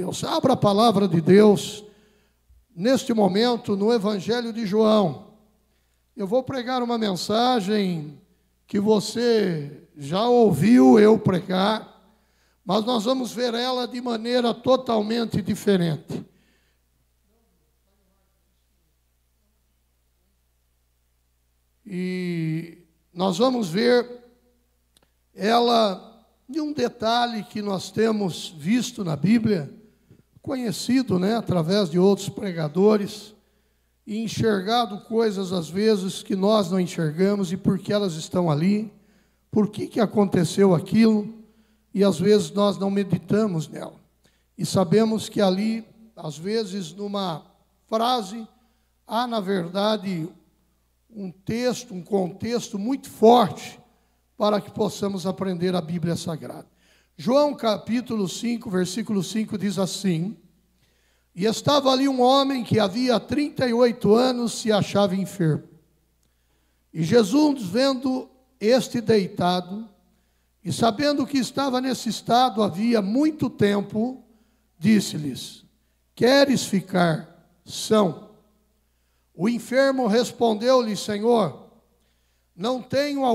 Deus. Abra a palavra de Deus neste momento no Evangelho de João. Eu vou pregar uma mensagem que você já ouviu eu pregar, mas nós vamos ver ela de maneira totalmente diferente. E nós vamos ver ela de um detalhe que nós temos visto na Bíblia, conhecido, através de outros pregadores, e enxergado coisas às vezes que nós não enxergamos e por que elas estão ali, por que aconteceu aquilo, e às vezes nós não meditamos nela. E sabemos que ali, às vezes, numa frase, há, na verdade, um texto, um contexto muito forte para que possamos aprender a Bíblia Sagrada. João capítulo 5, versículo 5 diz assim: E estava ali um homem que havia 38 anos se achava enfermo. E Jesus, vendo este deitado, e sabendo que estava nesse estado havia muito tempo, disse-lhes: Queres ficar são? O enfermo respondeu-lhe: Senhor, não tenho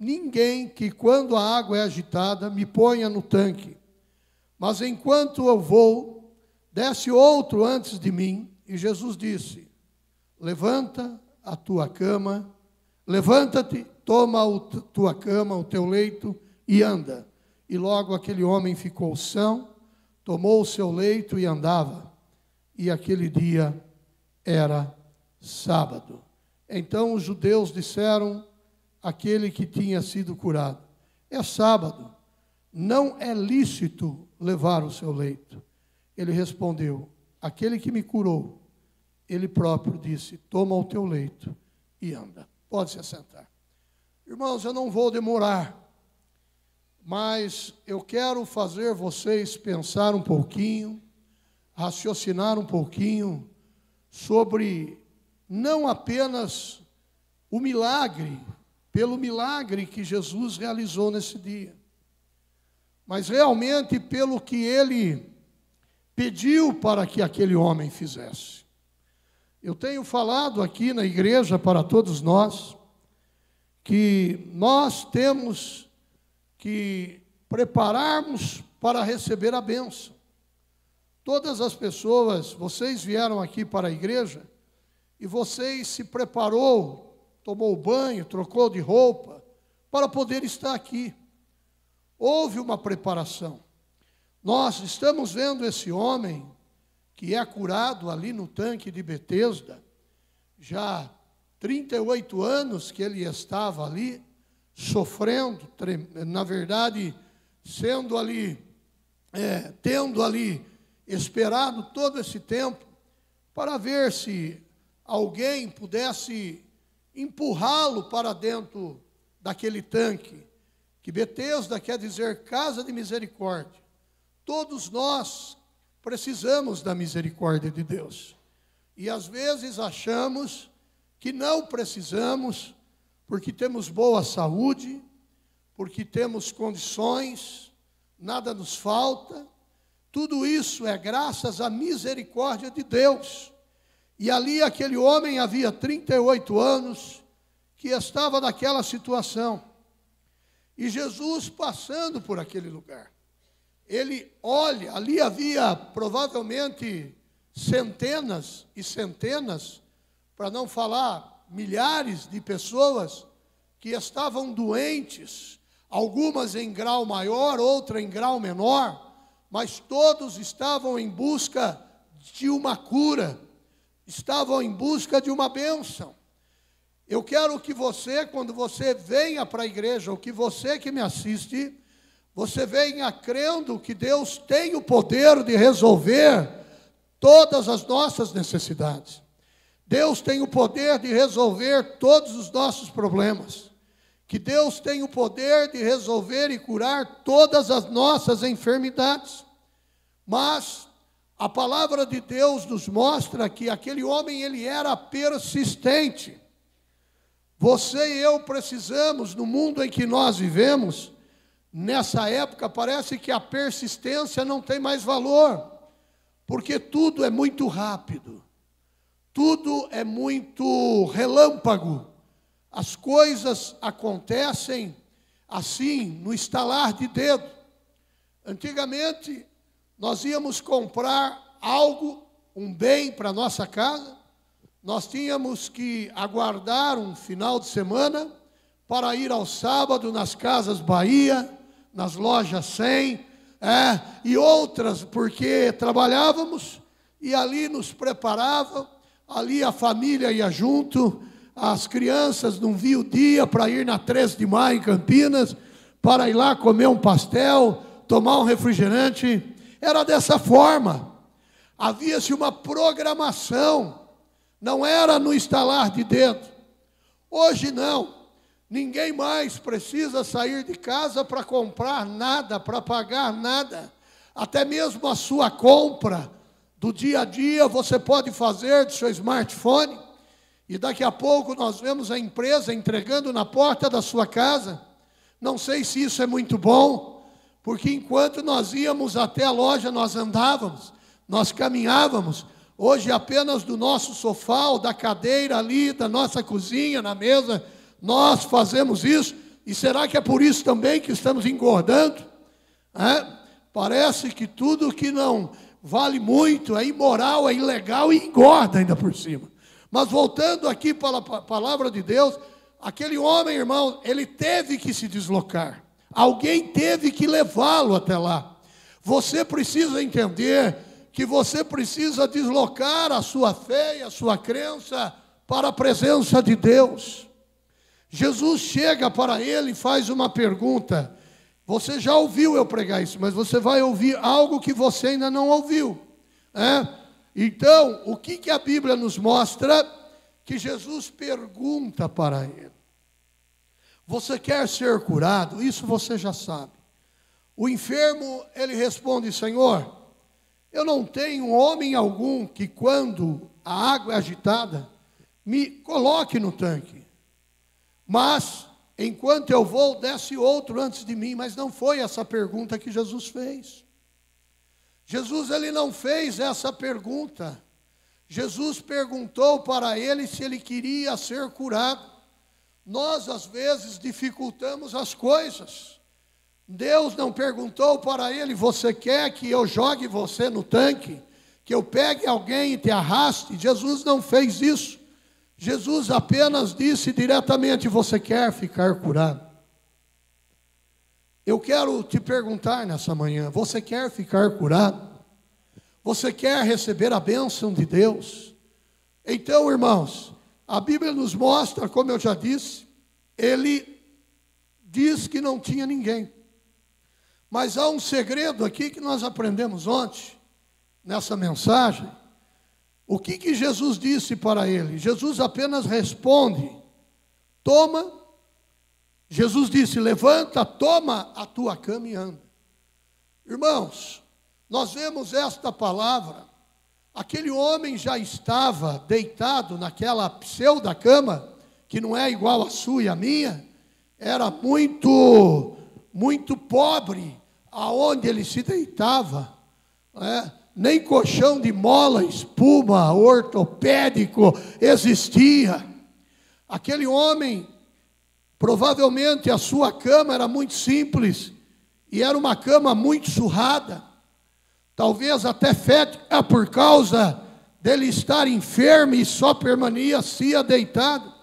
ninguém que, quando a água é agitada, me ponha no tanque. Mas enquanto eu vou, desce outro antes de mim. E Jesus disse: Levanta a tua cama, levanta-te, toma a tua cama, o teu leito, e anda. E logo aquele homem ficou são, tomou o seu leito e andava. E aquele dia era sábado. Então os judeus disseram àquele que tinha sido curado: É sábado, não é lícito levar o seu leito. Ele respondeu: Aquele que me curou, ele próprio disse: Toma o teu leito e anda. Pode se assentar. Irmãos, eu não vou demorar, mas eu quero fazer vocês pensar um pouquinho, raciocinar um pouquinho sobre não apenas o milagre, pelo milagre que Jesus realizou nesse dia, mas realmente pelo que ele pediu para que aquele homem fizesse. Eu tenho falado aqui na igreja para todos nós, que nós temos que prepararmos para receber a bênção. Todas as pessoas, vocês vieram aqui para a igreja, e vocês se preparou, tomou banho, trocou de roupa, para poder estar aqui. Houve uma preparação. Nós estamos vendo esse homem que é curado ali no tanque de Betesda, já 38 anos que ele estava ali, sofrendo, na verdade, sendo ali, tendo ali esperado todo esse tempo, para ver se alguém pudesse empurrá-lo para dentro daquele tanque, que Betesda quer dizer casa de misericórdia. Todos nós precisamos da misericórdia de Deus. E às vezes achamos que não precisamos, porque temos boa saúde, porque temos condições, nada nos falta. Tudo isso é graças à misericórdia de Deus. E ali aquele homem havia 38 anos que estava naquela situação. E Jesus passando por aquele lugar, ele olha, ali havia provavelmente centenas e centenas, para não falar milhares de pessoas que estavam doentes, algumas em grau maior, outra em grau menor, mas todos estavam em busca de uma cura, estavam em busca de uma bênção. Eu quero que você, quando você venha para a igreja, ou que você que me assiste, você venha crendo que Deus tem o poder de resolver todas as nossas necessidades. Deus tem o poder de resolver todos os nossos problemas. Que Deus tem o poder de resolver e curar todas as nossas enfermidades. Mas a palavra de Deus nos mostra que aquele homem, ele era persistente. Você e eu precisamos, no mundo em que nós vivemos, nessa época parece que a persistência não tem mais valor. porque tudo é muito rápido, tudo é muito relâmpago, as coisas acontecem assim, no estalar de dedo. Antigamente, nós íamos comprar algo, um bem para a nossa casa, nós tínhamos que aguardar um final de semana para ir ao sábado nas Casas Bahia, nas lojas 100, e outras, porque trabalhávamos e ali nos preparavam, ali a família ia junto, as crianças não viam o dia para ir na 13 de maio em Campinas, para ir lá comer um pastel, tomar um refrigerante. Era dessa forma, havia-se uma programação, não era no estalar de dedo. Hoje não, ninguém mais precisa sair de casa para comprar nada, para pagar nada, até mesmo a sua compra do dia a dia você pode fazer do seu smartphone, e daqui a pouco nós vemos a empresa entregando na porta da sua casa. Não sei se isso é muito bom, porque enquanto nós íamos até a loja, nós andávamos, nós caminhávamos. Hoje apenas do nosso sofá, ou da cadeira ali, da nossa cozinha, na mesa, nós fazemos isso. E será que é por isso também que estamos engordando? Parece que tudo que não vale muito é imoral, é ilegal e engorda ainda por cima. Mas voltando aqui para a palavra de Deus, aquele homem, irmão, ele teve que se deslocar. Alguém teve que levá-lo até lá. Você precisa entender que você precisa deslocar a sua fé e a sua crença para a presença de Deus. Jesus chega para ele e faz uma pergunta. Você já ouviu eu pregar isso, mas você vai ouvir algo que você ainda não ouviu. Então, o que a Bíblia nos mostra? Que Jesus pergunta para ele. Você quer ser curado? Isso você já sabe. O enfermo, ele responde: Senhor, eu não tenho homem algum que quando a água é agitada, me coloque no tanque. Mas, enquanto eu vou, desce outro antes de mim. Mas não foi essa pergunta que Jesus fez. Jesus, ele não fez essa pergunta. Jesus perguntou para ele se ele queria ser curado. Nós, às vezes, dificultamos as coisas. Deus não perguntou para ele: você quer que eu jogue você no tanque? Que eu pegue alguém e te arraste? Jesus não fez isso. Jesus apenas disse diretamente: você quer ficar curado? Eu quero te perguntar nessa manhã: você quer ficar curado? Você quer receber a bênção de Deus? Então, irmãos, a Bíblia nos mostra, como eu já disse, ele diz que não tinha ninguém. Mas há um segredo aqui que nós aprendemos ontem, nessa mensagem. O que Jesus disse para ele? Jesus apenas responde: toma. Jesus disse: levanta, toma a tua cama e anda. Irmãos, nós vemos esta palavra. Aquele homem já estava deitado naquela pseudo-cama, que não é igual a sua e a minha, era muito pobre aonde ele se deitava, nem colchão de mola, espuma, ortopédico existia. Aquele homem, provavelmente a sua cama era muito simples, e era uma cama muito surrada, talvez até fétida, por causa dele estar enfermo e só permanecia deitado.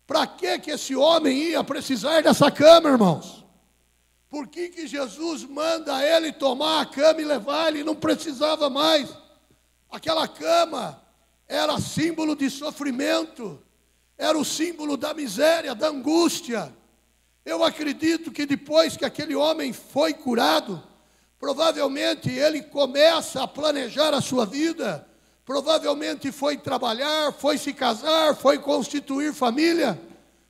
Para que esse homem ia precisar dessa cama, irmãos? Por que Jesus manda ele tomar a cama e levar? Ele não precisava mais. Aquela cama era símbolo de sofrimento, era o símbolo da miséria, da angústia. Eu acredito que depois que aquele homem foi curado, provavelmente ele começa a planejar a sua vida, provavelmente foi trabalhar, foi se casar, foi constituir família.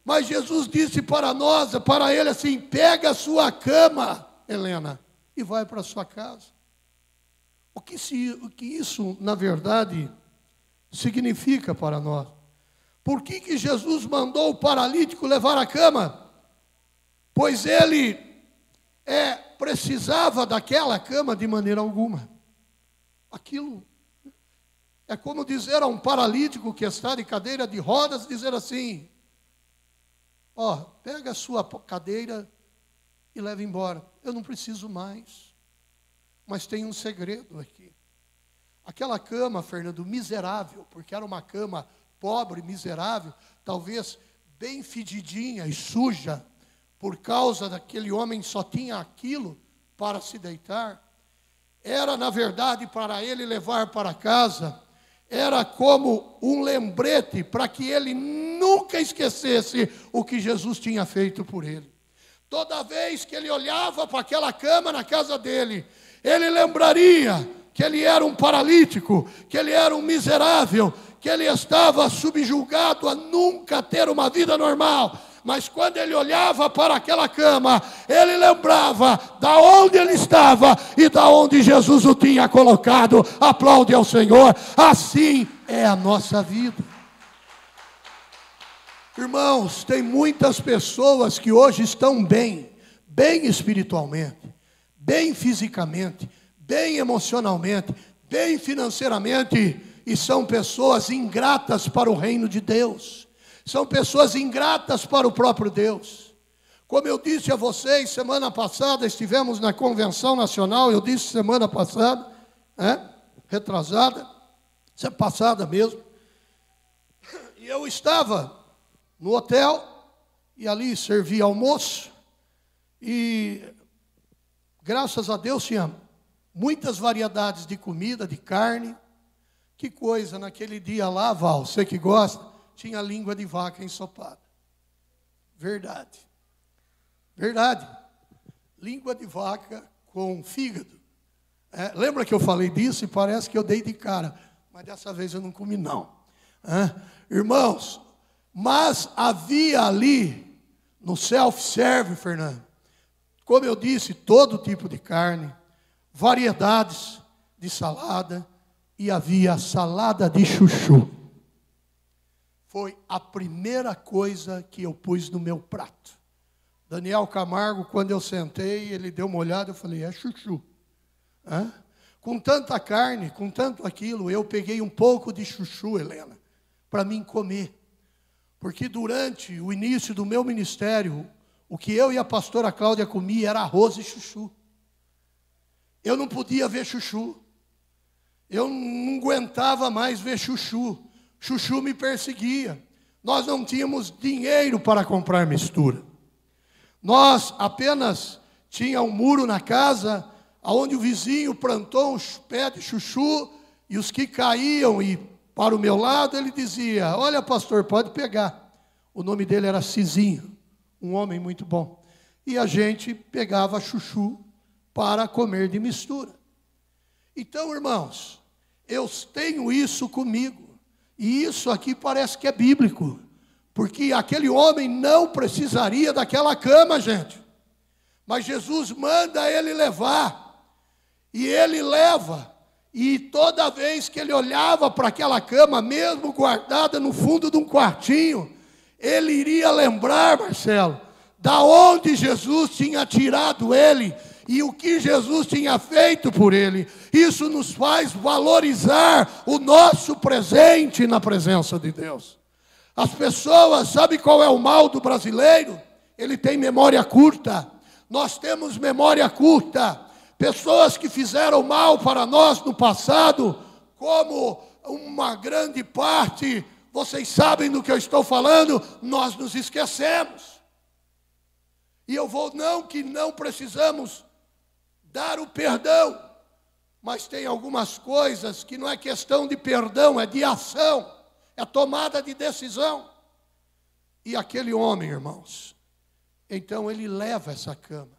Mas Jesus disse para nós, para ele assim: pega a sua cama, Helena, e vai para a sua casa. O que isso, na verdade, significa para nós? Por que Jesus mandou o paralítico levar a cama? Pois ele precisava daquela cama de maneira alguma. Aquilo é como dizer a um paralítico que está de cadeira de rodas, dizer assim: ó, pega a sua cadeira e leva embora. Eu não preciso mais. Mas tem um segredo aqui. Aquela cama, Fernando, miserável, porque era uma cama pobre, miserável, talvez bem fedidinha e suja, por causa daquele homem só tinha aquilo para se deitar. Era, na verdade, para ele levar para casa, era como um lembrete para que ele nunca esquecesse o que Jesus tinha feito por ele. Toda vez que ele olhava para aquela cama na casa dele, ele lembraria que ele era um paralítico, que ele era um miserável, que ele estava subjugado a nunca ter uma vida normal. Mas quando ele olhava para aquela cama, ele lembrava da onde ele estava e da onde Jesus o tinha colocado. Aplaude ao Senhor. Assim é a nossa vida. Irmãos, tem muitas pessoas que hoje estão bem espiritualmente, bem fisicamente, bem emocionalmente, bem financeiramente, e são pessoas ingratas para o reino de Deus. São pessoas ingratas para o próprio Deus. Como eu disse a vocês, semana passada, estivemos na Convenção Nacional, eu disse semana passada, retrasada, passada mesmo, e eu estava no hotel, e ali servia almoço, e graças a Deus tinha muitas variedades de comida, de carne. Que coisa, naquele dia lá, Val, você que gosta, tinha língua de vaca ensopada. Verdade. Verdade. Língua de vaca com fígado. Lembra que eu falei disso e parece que eu dei de cara. Mas dessa vez eu não comi não. Irmãos, mas havia ali, no self-serve, Fernando, como eu disse, todo tipo de carne, variedades de salada, e havia salada de chuchu. Foi a primeira coisa que eu pus no meu prato. Daniel Camargo, quando eu sentei, ele deu uma olhada, eu falei, é chuchu. Com tanta carne, com tanto aquilo, eu peguei um pouco de chuchu, Helena, para mim comer. Porque durante o início do meu ministério, o que eu e a pastora Cláudia comia era arroz e chuchu. Eu não podia ver chuchu. Eu não aguentava mais ver chuchu. Chuchu me perseguia. Nós não tínhamos dinheiro para comprar mistura. Nós apenas tinha um muro na casa, onde o vizinho plantou uns pés de chuchu, e os que caíam e para o meu lado, ele dizia, olha pastor, pode pegar. O nome dele era Cizinho, um homem muito bom. E a gente pegava chuchu para comer de mistura. Então, irmãos, eu tenho isso comigo. E isso aqui parece que é bíblico. Porque aquele homem não precisaria daquela cama, gente. Mas Jesus manda ele levar. E ele leva. E toda vez que ele olhava para aquela cama, mesmo guardada no fundo de um quartinho, ele iria lembrar, Marcelo, da onde Jesus tinha tirado ele e o que Jesus tinha feito por ele. Isso nos faz valorizar o nosso presente na presença de Deus. As pessoas, sabe qual é o mal do brasileiro? Ele tem memória curta. Nós temos memória curta. Pessoas que fizeram mal para nós no passado, como uma grande parte, vocês sabem do que eu estou falando, nós nos esquecemos. E eu vou, que não precisamos dar o perdão, mas tem algumas coisas que não é questão de perdão, é de ação, é tomada de decisão. E aquele homem, irmãos, então ele leva essa cama.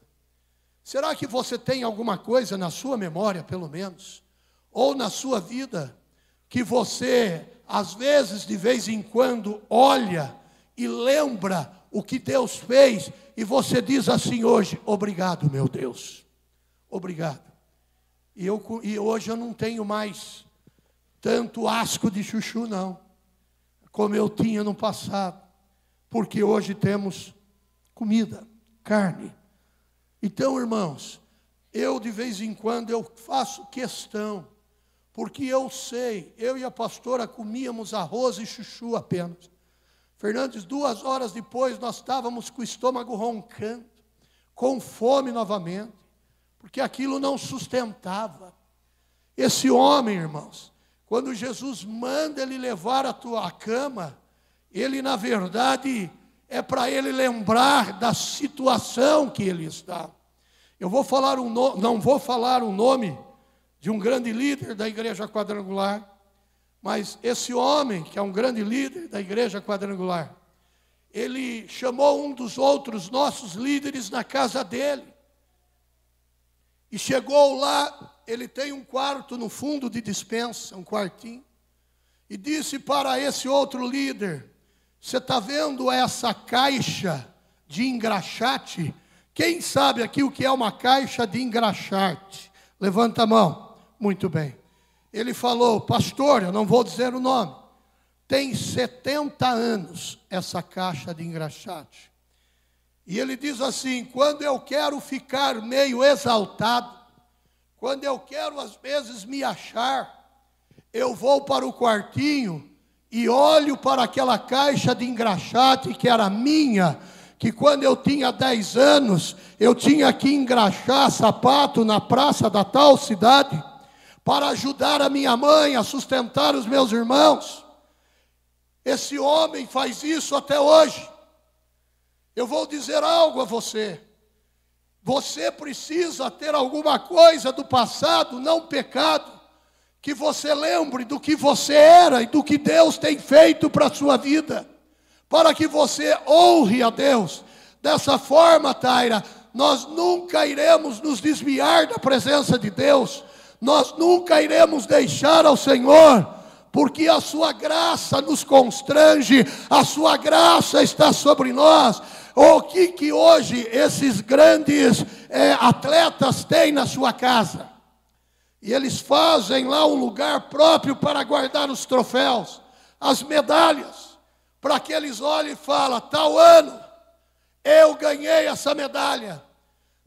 Será que você tem alguma coisa na sua memória, pelo menos, ou na sua vida, que você, às vezes, de vez em quando, olha e lembra o que Deus fez, e você diz assim hoje, obrigado, meu Deus, obrigado. E hoje eu não tenho mais tanto asco de chuchu, não, como eu tinha no passado, porque hoje temos comida, carne. Então, irmãos, eu de vez em quando eu faço questão, porque eu sei, eu e a pastora comíamos arroz e chuchu apenas. Fernandes, 2 horas depois, nós estávamos com o estômago roncando, com fome novamente, porque aquilo não sustentava. Esse homem, irmãos, quando Jesus manda ele levar a tua cama, ele, na verdade, é para ele lembrar da situação que ele está. Eu vou falar não vou falar o nome de um grande líder da Igreja Quadrangular, mas esse homem, que é um grande líder da Igreja Quadrangular, ele chamou um dos outros nossos líderes na casa dele. E chegou lá, ele tem um quarto no fundo de despensa, um quartinho, e disse para esse outro líder: você está vendo essa caixa de engraxate? Quem sabe aqui o que é uma caixa de engraxate? Levanta a mão. Muito bem. Ele falou: pastor, eu não vou dizer o nome, tem 70 anos essa caixa de engraxate. E ele diz assim: quando eu quero ficar meio exaltado, quando eu quero às vezes me achar, eu vou para o quartinho e olho para aquela caixa de engraxate que era minha, que quando eu tinha 10 anos, eu tinha que engraxar sapato na praça da tal cidade, para ajudar a minha mãe a sustentar os meus irmãos. Esse homem faz isso até hoje. Eu vou dizer algo a você. Você precisa ter alguma coisa do passado, não pecado, que você lembre do que você era e do que Deus tem feito para a sua vida, para que você honre a Deus. Dessa forma, Taira, nós nunca iremos nos desviar da presença de Deus, nós nunca iremos deixar ao Senhor, porque a sua graça nos constrange, a sua graça está sobre nós. O que hoje esses grandes atletas têm na sua casa? E eles fazem lá um lugar próprio para guardar os troféus, as medalhas, para que eles olhem e falem: tal ano eu ganhei essa medalha,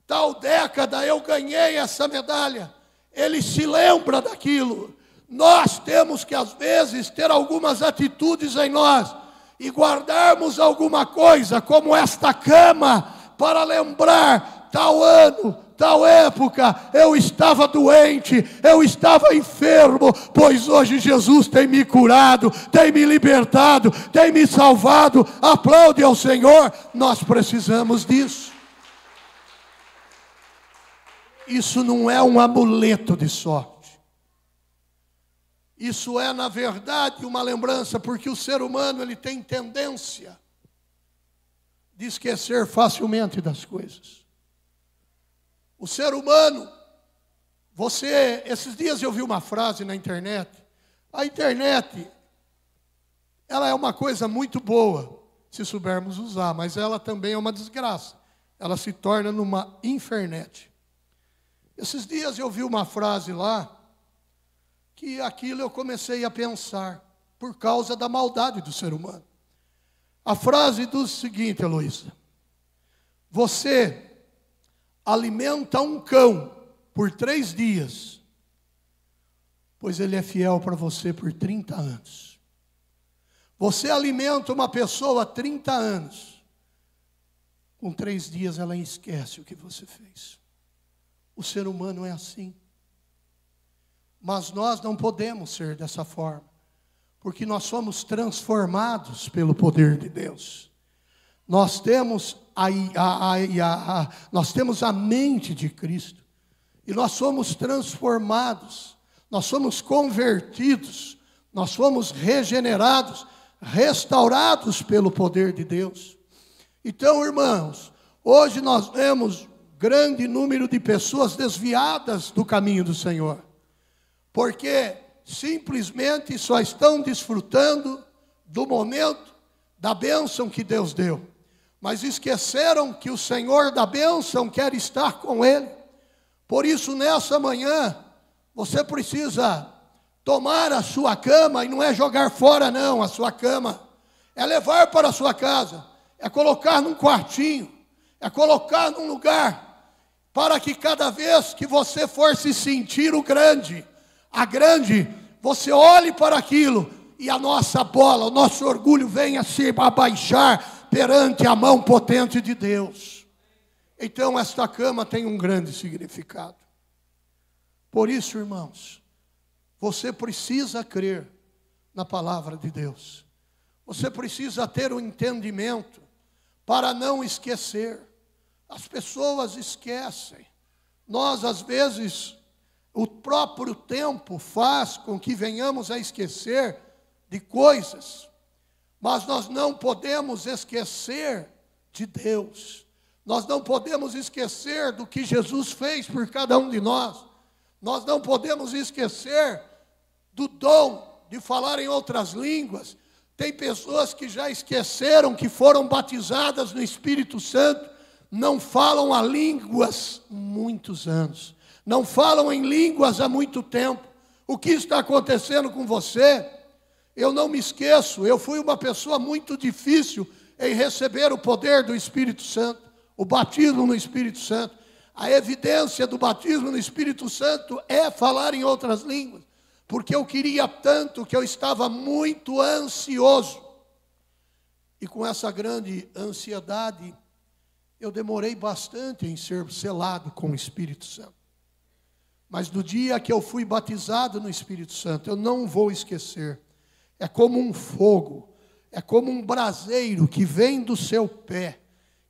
tal década eu ganhei essa medalha. Ele se lembra daquilo. Nós temos que às vezes ter algumas atitudes em nós e guardarmos alguma coisa, como esta cama, para lembrar: tal ano, tal época, eu estava doente, eu estava enfermo, pois hoje Jesus tem me curado, tem me libertado, tem me salvado. Aplaude ao Senhor. Nós precisamos disso. Isso não é um amuleto de sorte. Isso é, na verdade, uma lembrança, porque o ser humano ele tem tendência de esquecer facilmente das coisas. O ser humano, esses dias eu vi uma frase na internet. A internet, ela é uma coisa muito boa, se soubermos usar, mas ela também é uma desgraça. Ela se torna numa infernet. Esses dias eu vi uma frase lá, que aquilo eu comecei a pensar, por causa da maldade do ser humano. A frase diz o seguinte, Heloísa: você alimenta um cão por 3 dias, pois ele é fiel para você por 30 anos. Você alimenta uma pessoa há 30 anos, com 3 dias ela esquece o que você fez. O ser humano é assim. Mas nós não podemos ser dessa forma, porque nós somos transformados pelo poder de Deus. Nós temos nós temos a mente de Cristo, e nós somos transformados, nós somos convertidos, nós somos regenerados, restaurados pelo poder de Deus. Então, irmãos, hoje nós vemos grande número de pessoas desviadas do caminho do Senhor, porque simplesmente só estão desfrutando do momento da bênção que Deus deu, mas esqueceram que o Senhor da bênção quer estar com ele. Por isso, nessa manhã, você precisa tomar a sua cama, e não é jogar fora não a sua cama, é levar para a sua casa, é colocar num quartinho, é colocar num lugar, para que cada vez que você for se sentir o grande, A grande, você olhe para aquilo e a nossa bola, o nosso orgulho venha se abaixar perante a mão potente de Deus. Então esta cama tem um grande significado. Por isso, irmãos, você precisa crer na palavra de Deus. Você precisa ter o entendimento para não esquecer. As pessoas esquecem. Nós, às vezes, o próprio tempo faz com que venhamos a esquecer de coisas. Mas nós não podemos esquecer de Deus. Nós não podemos esquecer do que Jesus fez por cada um de nós. Nós não podemos esquecer do dom de falar em outras línguas. Tem pessoas que já esqueceram que foram batizadas no Espírito Santo, não falam a línguas há muitos anos, não falam em línguas há muito tempo. O que está acontecendo com você? Eu não me esqueço, eu fui uma pessoa muito difícil em receber o poder do Espírito Santo, o batismo no Espírito Santo. A evidência do batismo no Espírito Santo é falar em outras línguas, porque eu queria tanto que eu estava muito ansioso. E com essa grande ansiedade, eu demorei bastante em ser selado com o Espírito Santo. Mas no dia que eu fui batizado no Espírito Santo, eu não vou esquecer. É como um fogo, é como um braseiro que vem do seu pé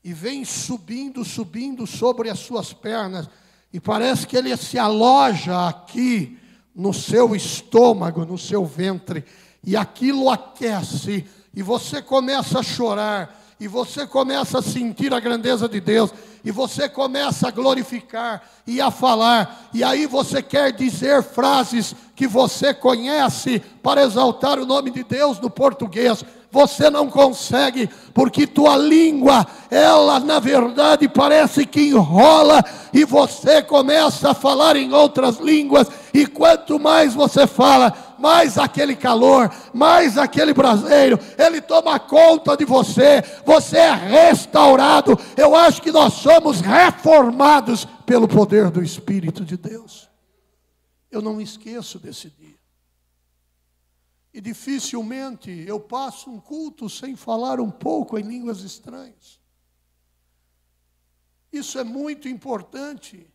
e vem subindo, subindo sobre as suas pernas, e parece que ele se aloja aqui no seu estômago, no seu ventre, e aquilo aquece, e você começa a chorar, e você começa a sentir a grandeza de Deus, e você começa a glorificar e a falar, e aí você quer dizer frases que você conhece para exaltar o nome de Deus no português. Você não consegue, porque tua língua, ela na verdade parece que enrola, e você começa a falar em outras línguas, e quanto mais você fala, mais aquele calor, mais aquele braseiro, ele toma conta de você, você é restaurado. Eu acho que nós somos reformados pelo poder do Espírito de Deus. Eu não me esqueço desse dia. E dificilmente eu passo um culto sem falar um pouco em línguas estranhas. Isso é muito importante.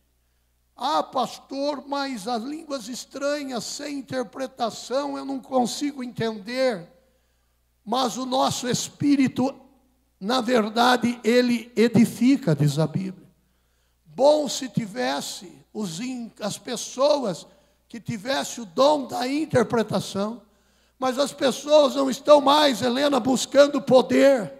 Ah, pastor, mas as línguas estranhas, sem interpretação, eu não consigo entender. Mas o nosso espírito, na verdade, ele edifica, diz a Bíblia. Bom se tivesse as pessoas que tivessem o dom da interpretação. Mas as pessoas não estão mais, Helena, buscando poder,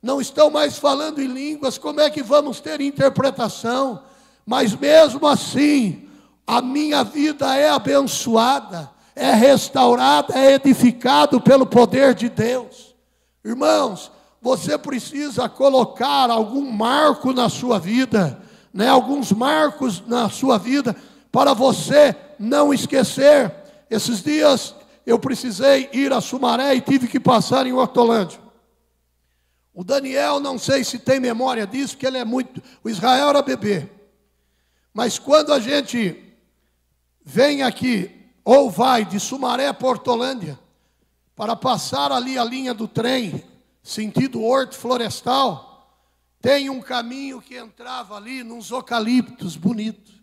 não estão mais falando em línguas. Como é que vamos ter interpretação? Mas mesmo assim, a minha vida é abençoada, é restaurada, é edificado pelo poder de Deus. Irmãos, você precisa colocar algum marco na sua vida, né? Alguns marcos na sua vida, para você não esquecer. Esses dias eu precisei ir a Sumaré e tive que passar em Hortolândia. O Daniel, não sei se tem memória disso, porque ele é muito... O Israel era bebê. Mas quando a gente vem aqui, ou vai de Sumaré para Hortolândia, para passar ali a linha do trem, sentido Horto Florestal, tem um caminho que entrava ali nos eucaliptos bonitos.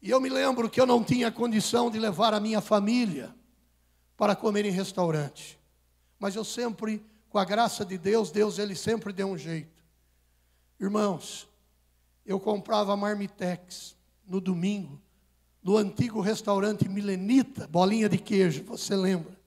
E eu me lembro que eu não tinha condição de levar a minha família para comer em restaurante. Mas eu sempre, com a graça de Deus, ele sempre deu um jeito. Irmãos, eu comprava marmitex no domingo, no antigo restaurante Milenita, bolinha de queijo, você lembra?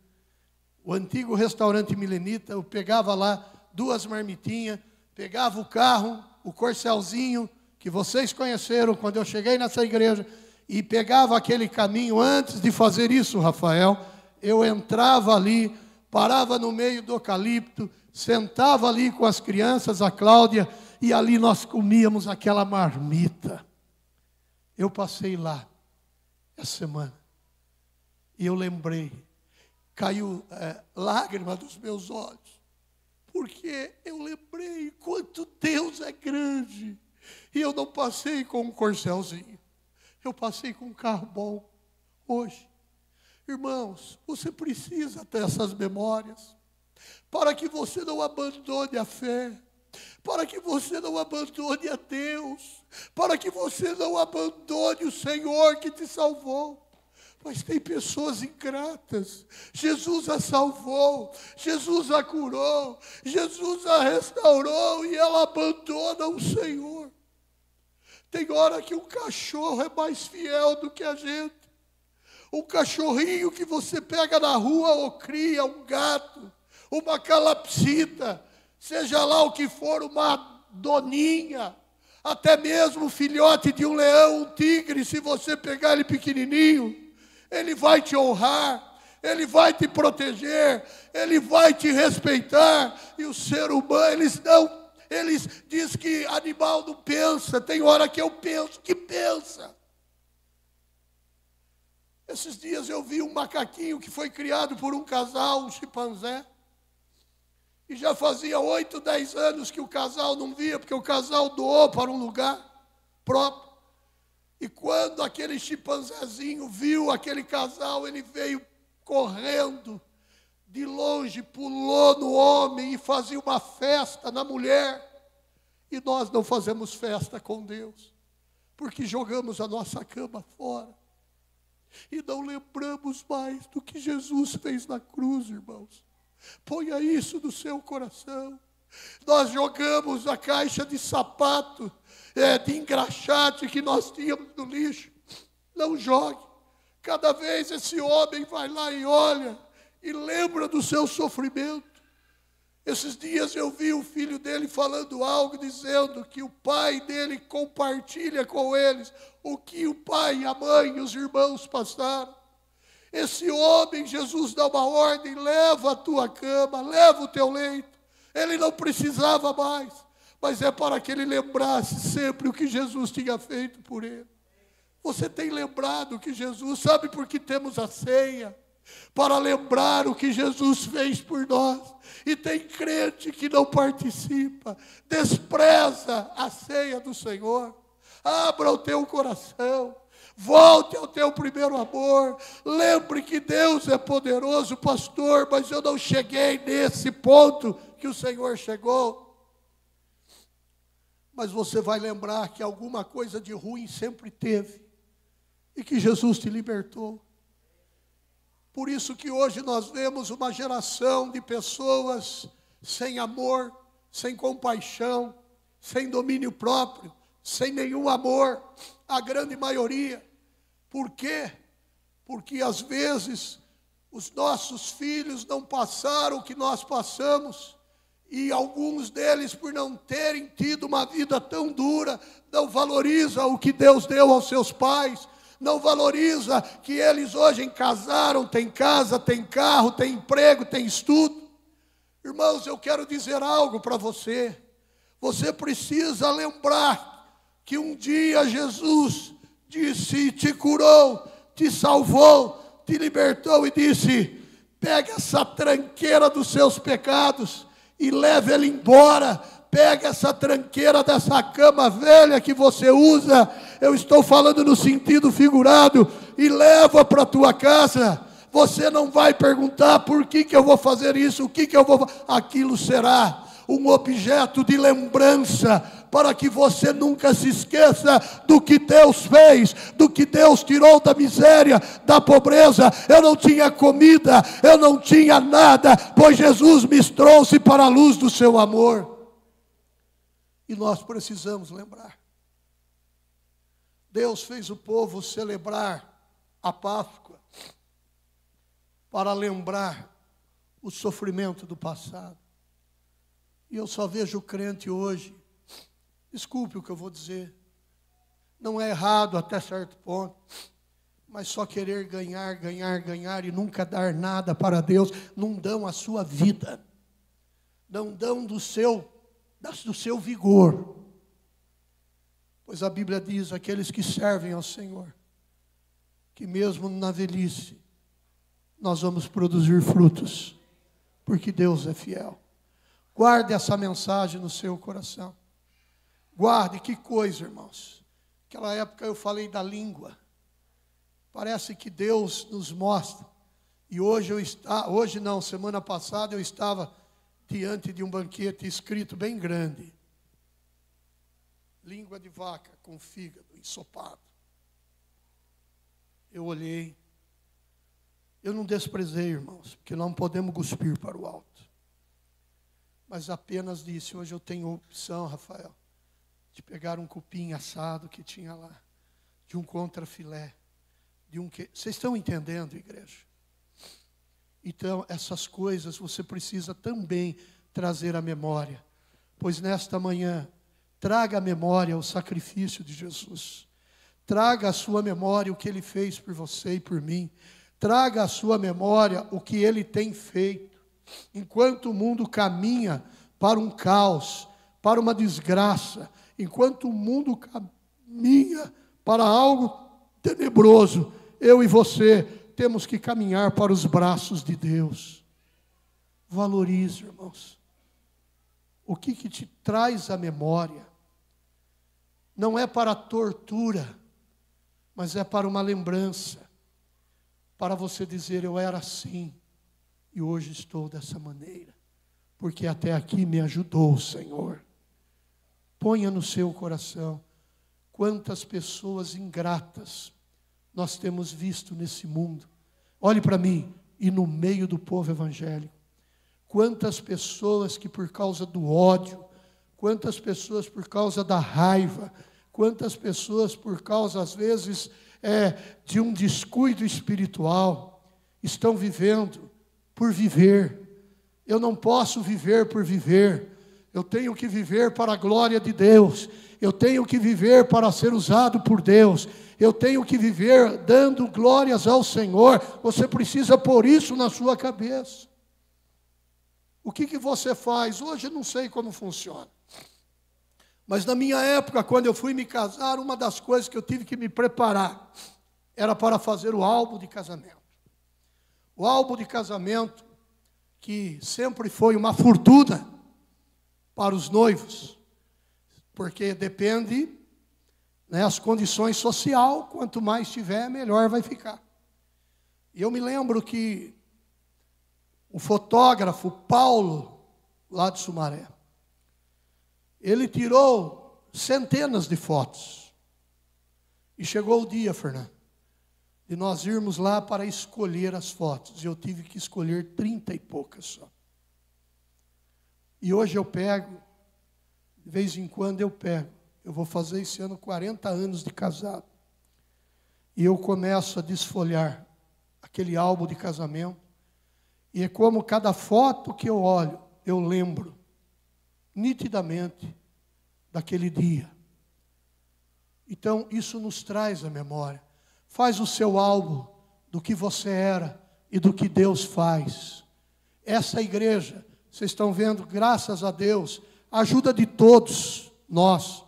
O antigo restaurante Milenita, eu pegava lá 2 marmitinhas, pegava o carro, o corcelzinho, que vocês conheceram quando eu cheguei nessa igreja, e pegava aquele caminho. Antes de fazer isso, Rafael, eu entrava ali, parava no meio do eucalipto, sentava ali com as crianças, a Cláudia, e ali nós comíamos aquela marmita. Eu passei lá essa semana, e eu lembrei, caiu lágrima dos meus olhos, porque eu lembrei quanto Deus é grande. E eu não passei com um corcelzinho, eu passei com um carro bom. Hoje Irmãos, você precisa ter essas memórias, para que você não abandone a fé, para que você não abandone a Deus, para que você não abandone o Senhor que te salvou. Mas tem pessoas ingratas. Jesus a salvou, Jesus a curou, Jesus a restaurou e ela abandona o Senhor. Tem hora que um cachorro é mais fiel do que a gente. Um cachorrinho que você pega na rua ou cria, um gato, uma calopsita, seja lá o que for, uma doninha, até mesmo o filhote de um leão, um tigre, se você pegar ele pequenininho, ele vai te honrar, ele vai te proteger, ele vai te respeitar. E o ser humano, eles dizem que animal não pensa. Tem hora que eu penso que pensa. Esses dias eu vi um macaquinho que foi criado por um casal, um chimpanzé. E já fazia 8, 10 anos que o casal não via, porque o casal doou para um lugar próprio. E quando aquele chimpanzézinho viu aquele casal, ele veio correndo de longe, pulou no homem e fazia uma festa na mulher. E nós não fazemos festa com Deus, porque jogamos a nossa cama fora. E não lembramos mais do que Jesus fez na cruz, irmãos. Ponha isso no seu coração. Nós jogamos a caixa de sapato, de engraxate que nós tínhamos no lixo. Não jogue. Cada vez esse homem vai lá e olha e lembra do seu sofrimento. Esses dias eu vi o filho dele falando algo, dizendo que o pai dele compartilha com eles o que o pai, a mãe e os irmãos passaram. Esse homem, Jesus dá uma ordem: leva a tua cama, leva o teu leito. Ele não precisava mais, mas é para que ele lembrasse sempre o que Jesus tinha feito por ele. Você tem lembrado que Jesus, sabe por que temos a ceia? Para lembrar o que Jesus fez por nós. E tem crente que não participa, despreza a ceia do Senhor. Abra o teu coração, volte ao teu primeiro amor. Lembre que Deus é poderoso, pastor, mas eu não cheguei nesse ponto que o Senhor chegou. Mas você vai lembrar que alguma coisa de ruim sempre teve, e que Jesus te libertou. Por isso que hoje nós vemos uma geração de pessoas sem amor, sem compaixão, sem domínio próprio, sem nenhum amor, a grande maioria. Por quê? Porque às vezes os nossos filhos não passaram o que nós passamos, e alguns deles, por não terem tido uma vida tão dura, não valorizam o que Deus deu aos seus pais, não valoriza que eles hoje casaram, têm casa, têm carro, têm emprego, têm estudo. Irmãos, eu quero dizer algo para você. Você precisa lembrar que um dia Jesus disse, te curou, te salvou, te libertou e disse: pega essa tranqueira dos seus pecados e leve ele embora. Pega essa tranqueira dessa cama velha que você usa, eu estou falando no sentido figurado, e leva para a tua casa. Você não vai perguntar por que eu vou fazer isso, o que eu vou fazer. Aquilo será um objeto de lembrança, para que você nunca se esqueça do que Deus fez, do que Deus tirou da miséria, da pobreza. Eu não tinha comida, eu não tinha nada, pois Jesus me trouxe para a luz do seu amor. E nós precisamos lembrar. Deus fez o povo celebrar a Páscoa para lembrar o sofrimento do passado. E eu só vejo o crente hoje, desculpe o que eu vou dizer, não é errado até certo ponto, mas só querer ganhar, ganhar, ganhar e nunca dar nada para Deus. Não dão a sua vida, não dão do seu vigor. Pois a Bíblia diz, aqueles que servem ao Senhor, que mesmo na velhice, nós vamos produzir frutos, porque Deus é fiel. Guarde essa mensagem no seu coração. Guarde, que coisa, irmãos. Naquela época eu falei da língua. Parece que Deus nos mostra E hoje não, semana passada eu estava diante de um banquete escrito bem grande: língua de vaca com fígado ensopado. Eu olhei, eu não desprezei, irmãos, porque não podemos cuspir para o alto. Mas apenas disse: hoje eu tenho opção, Rafael, de pegar um cupim assado que tinha lá, de um contrafilé, Vocês estão entendendo, igreja? Então, essas coisas você precisa também trazer à memória. Pois nesta manhã, traga à memória o sacrifício de Jesus. Traga à sua memória o que Ele fez por você e por mim. Traga à sua memória o que Ele tem feito. Enquanto o mundo caminha para um caos, para uma desgraça, enquanto o mundo caminha para algo tenebroso, eu e você temos que caminhar para os braços de Deus. Valorize, irmãos. O que te traz à memória não é para a tortura, mas é para uma lembrança, para você dizer: eu era assim e hoje estou dessa maneira, porque até aqui me ajudou o Senhor. Ponha no seu coração quantas pessoas ingratas nós temos visto nesse mundo. Olhe para mim, e no meio do povo evangélico, quantas pessoas que por causa do ódio, quantas pessoas por causa da raiva, quantas pessoas por causa às vezes de um descuido espiritual, estão vivendo por viver. Eu não posso viver por viver, eu tenho que viver para a glória de Deus, eu tenho que viver para ser usado por Deus, eu tenho que viver dando glórias ao Senhor. Você precisa pôr isso na sua cabeça. O que você faz? Hoje eu não sei como funciona, mas na minha época, quando eu fui me casar, uma das coisas que eu tive que me preparar era para fazer o álbum de casamento. O álbum de casamento, que sempre foi uma fortuna para os noivos, porque depende, as condições sociais, quanto mais tiver, melhor vai ficar. E eu me lembro que o fotógrafo Paulo, lá de Sumaré, ele tirou centenas de fotos. E chegou o dia, Fernando, de nós irmos lá para escolher as fotos. E eu tive que escolher 30 e poucas só. E hoje eu pego, de vez em quando eu pego. Eu vou fazer esse ano 40 anos de casado. E eu começo a desfolhar aquele álbum de casamento. E é como cada foto que eu olho, eu lembro nitidamente daquele dia. Então, isso nos traz a memória. Faz o seu álbum do que você era e do que Deus faz. Essa igreja, vocês estão vendo, graças a Deus, a ajuda de todos nós,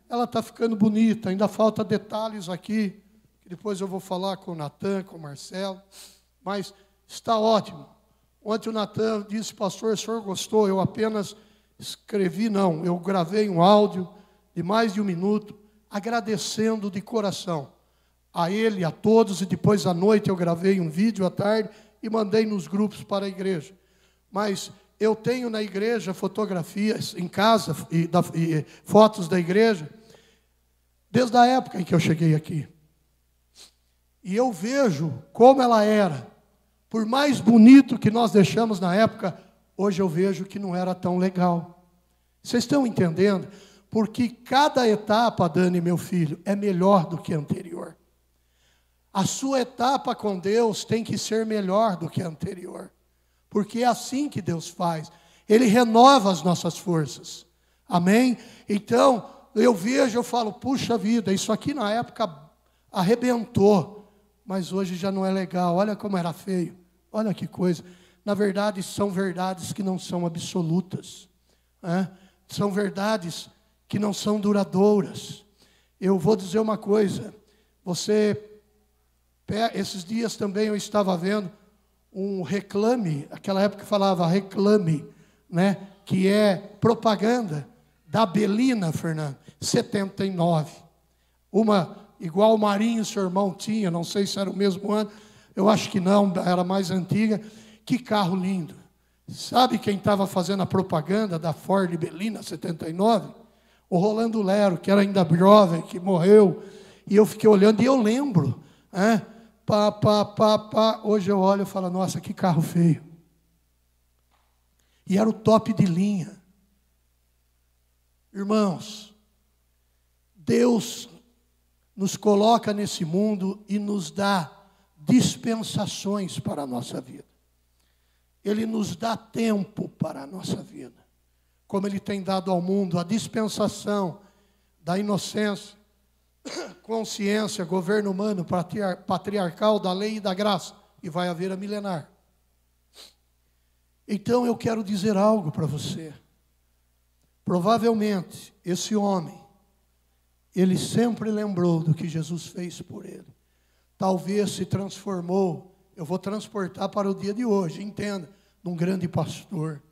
ela está ficando bonita, ainda falta detalhes aqui, que depois eu vou falar com o Natan, com o Marcelo, mas está ótimo. Ontem o Natan disse: pastor, o senhor gostou? Eu apenas eu gravei um áudio de mais de 1 minuto, agradecendo de coração a ele, a todos, e depois à noite eu gravei um vídeo à tarde e mandei nos grupos para a igreja. Mas eu tenho na igreja fotografias em casa e fotos da igreja desde a época em que eu cheguei aqui. E eu vejo como ela era. Por mais bonito que nós deixamos na época, hoje eu vejo que não era tão legal. Vocês estão entendendo? Porque cada etapa, Dani, meu filho, é melhor do que a anterior. A sua etapa com Deus tem que ser melhor do que a anterior. Porque é assim que Deus faz. Ele renova as nossas forças. Amém? Então, eu vejo, eu falo: puxa vida, isso aqui na época arrebentou. Mas hoje já não é legal. Olha como era feio. Olha que coisa. Na verdade, são verdades que não são absolutas. São verdades que não são duradouras. Eu vou dizer uma coisa. Esses dias também eu estava vendo um reclame, aquela época falava reclame, que é propaganda da Belina, Fernando, 79. Uma igual o Marinho, seu irmão, tinha, não sei se era o mesmo ano, Eu acho que não, era mais antiga. Que carro lindo. Sabe quem estava fazendo a propaganda da Ford Belina 79? O Rolando Lero, que era ainda jovem, que morreu. E eu fiquei olhando e eu lembro. Hoje eu olho e falo, nossa, que carro feio. E era o top de linha. Irmãos, Deus nos coloca nesse mundo e nos dá dispensações para a nossa vida. Ele nos dá tempo para a nossa vida. Como Ele tem dado ao mundo a dispensação da inocência, consciência, governo humano, patriarcal, da lei e da graça. E vai haver a milenar. Então eu quero dizer algo para você. Provavelmente, esse homem, ele sempre lembrou do que Jesus fez por ele. Talvez se transformou, eu vou transportar para o dia de hoje, entenda, num grande pastor,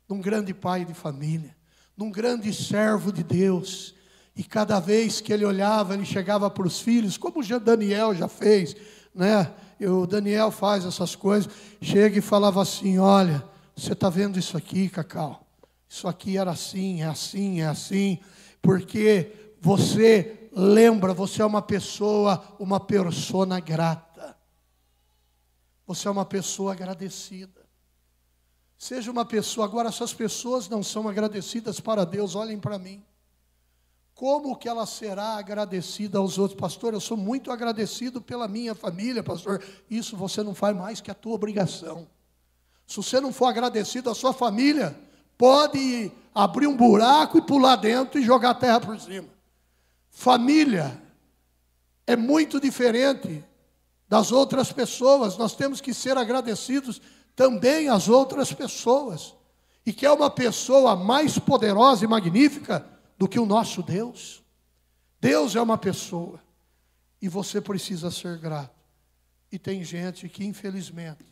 num grande pai de família, num grande servo de Deus. E cada vez que ele olhava, ele chegava para os filhos, como o Daniel já fez, né? O Daniel faz essas coisas, chega e falava assim, olha, você está vendo isso aqui, Cacau? Isso aqui era assim, é assim, é assim, porque você lembra, você é uma persona grata. Você é uma pessoa agradecida. Seja uma pessoa, agora essas pessoas não são agradecidas para Deus, olhem para mim. Como que ela será agradecida aos outros? Pastor, eu sou muito agradecido pela minha família, pastor. Isso você não faz mais que a tua obrigação. Se você não for agradecido à sua família, pode abrir um buraco e pular dentro e jogar a terra por cima. Família é muito diferente das outras pessoas. Nós temos que ser agradecidos também às outras pessoas. E que é uma pessoa mais poderosa e magnífica do que o nosso Deus. Deus é uma pessoa. E você precisa ser grato. E tem gente que, infelizmente,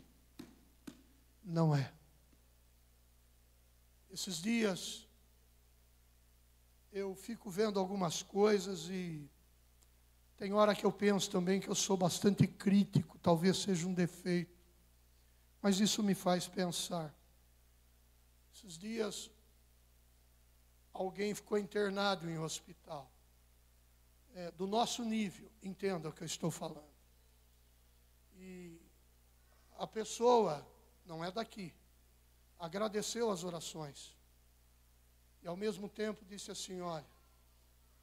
não é. Esses dias, eu fico vendo algumas coisas e tem hora que eu penso também que eu sou bastante crítico, talvez seja um defeito, mas isso me faz pensar. Esses dias, alguém ficou internado em um hospital, do nosso nível, entenda o que eu estou falando. E a pessoa, não é daqui, agradeceu as orações. E ao mesmo tempo disse assim, olha,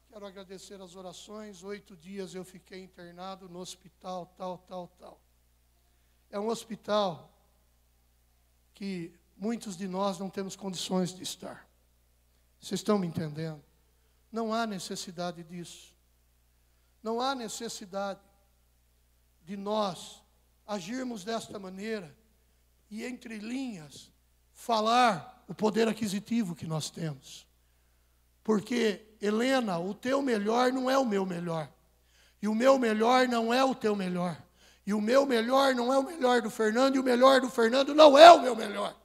quero agradecer as orações, 8 dias eu fiquei internado no hospital, tal. É um hospital que muitos de nós não temos condições de estar. Vocês estão me entendendo? Não há necessidade disso. Não há necessidade de nós agirmos desta maneira e, entre linhas, falar o poder aquisitivo que nós temos. Porque, Helena, o teu melhor não é o meu melhor. E o meu melhor não é o teu melhor. E o meu melhor não é o melhor do Fernando. E o melhor do Fernando não é o meu melhor.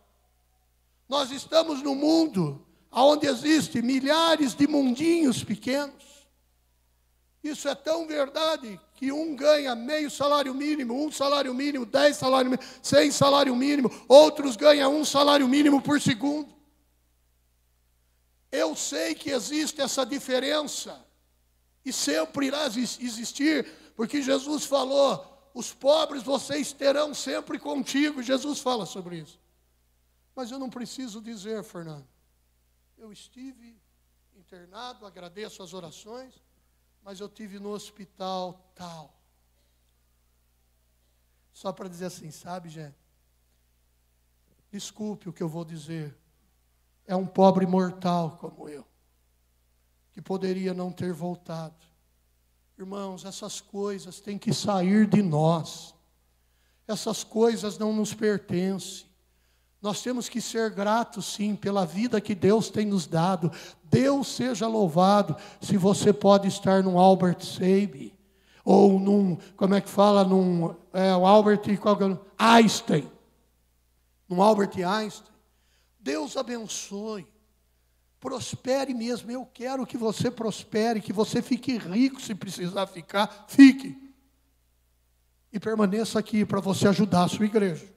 Nós estamos num mundo onde existem milhares de mundinhos pequenos. Isso é tão verdade que um ganha meio salário mínimo, 1 salário mínimo, 10 salário mínimo, 100 salário mínimo, outros ganham 1 salário mínimo por segundo. Eu sei que existe essa diferença e sempre irá existir, porque Jesus falou, os pobres vocês terão sempre contigo. Jesus fala sobre isso. Mas eu não preciso dizer, Fernando, eu estive internado, agradeço as orações, mas eu estive no hospital tal. Só para dizer assim, sabe, gente? Desculpe o que eu vou dizer. É um pobre mortal como eu, que poderia não ter voltado. Irmãos, essas coisas têm que sair de nós. Essas coisas não nos pertencem. Nós temos que ser gratos, sim, pela vida que Deus tem nos dado. Deus seja louvado se você pode estar num Albert Sabin, ou num, como é que fala, Einstein. Num Albert Einstein. Deus abençoe. Prospere mesmo. Eu quero que você prospere, que você fique rico se precisar ficar, fique. e permaneça aqui para você ajudar a sua igreja.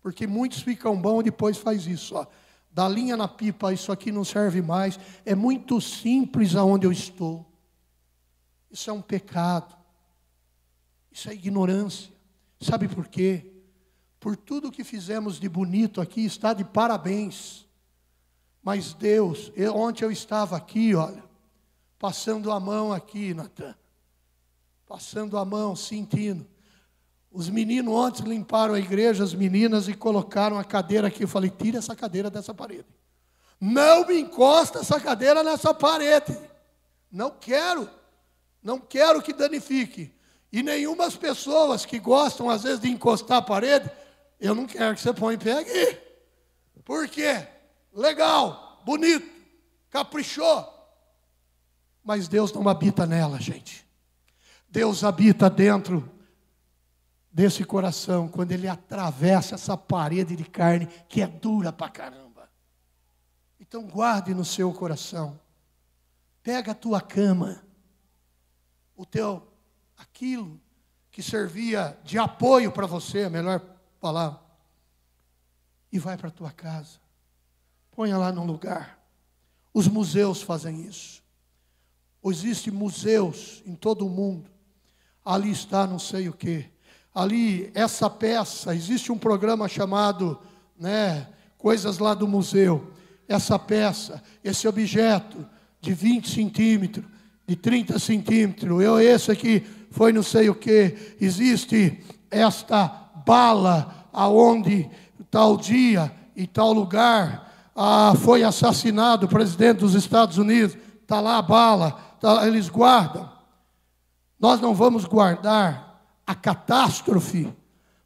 Porque muitos ficam bons e depois faz isso, ó. Dá linha na pipa, isso aqui não serve mais. É muito simples aonde eu estou. Isso é um pecado. Isso é ignorância. Sabe por quê? Por tudo que fizemos de bonito aqui, está de parabéns. Mas Deus, ontem eu estava aqui, olha, passando a mão aqui, Natan. Passando a mão, sentindo. Os meninos ontem limparam a igreja, as meninas, e colocaram a cadeira aqui. Eu falei, tira essa cadeira dessa parede. Não me encosta essa cadeira nessa parede. Não quero que danifique. E nenhuma das pessoas que gostam, às vezes, de encostar a parede, eu não quero que você ponha em pé aqui. Por quê? Legal, bonito, caprichou. Mas Deus não habita nela, gente. Deus habita dentro desse coração, quando ele atravessa essa parede de carne que é dura pra caramba. Então guarde no seu coração. Pega a tua cama, aquilo que servia de apoio para você, a melhor palavra, e vai para a tua casa. Ponha lá num lugar. Os museus fazem isso. Existem museus em todo o mundo. Ali está não sei o quê. Ali, essa peça, existe um programa chamado, Coisas lá do Museu. Essa peça, esse objeto de 20 centímetros, de 30 centímetros, esse aqui foi não sei o quê. Existe esta bala, aonde tal dia e tal lugar foi assassinado o presidente dos Estados Unidos. Está lá a bala, eles guardam. Nós não vamos guardar a catástrofe,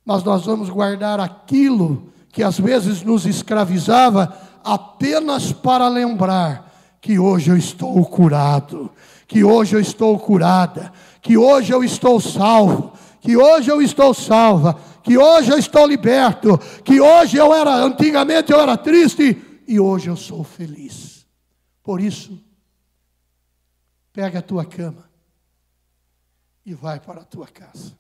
mas nós vamos guardar aquilo que às vezes nos escravizava, apenas para lembrar que hoje eu estou curado, que hoje eu estou curada, que hoje eu estou salvo, que hoje eu estou salva, que hoje eu estou liberto, que hoje antigamente eu era triste e hoje eu sou feliz. Por isso, pega a tua cama e vai para a tua casa.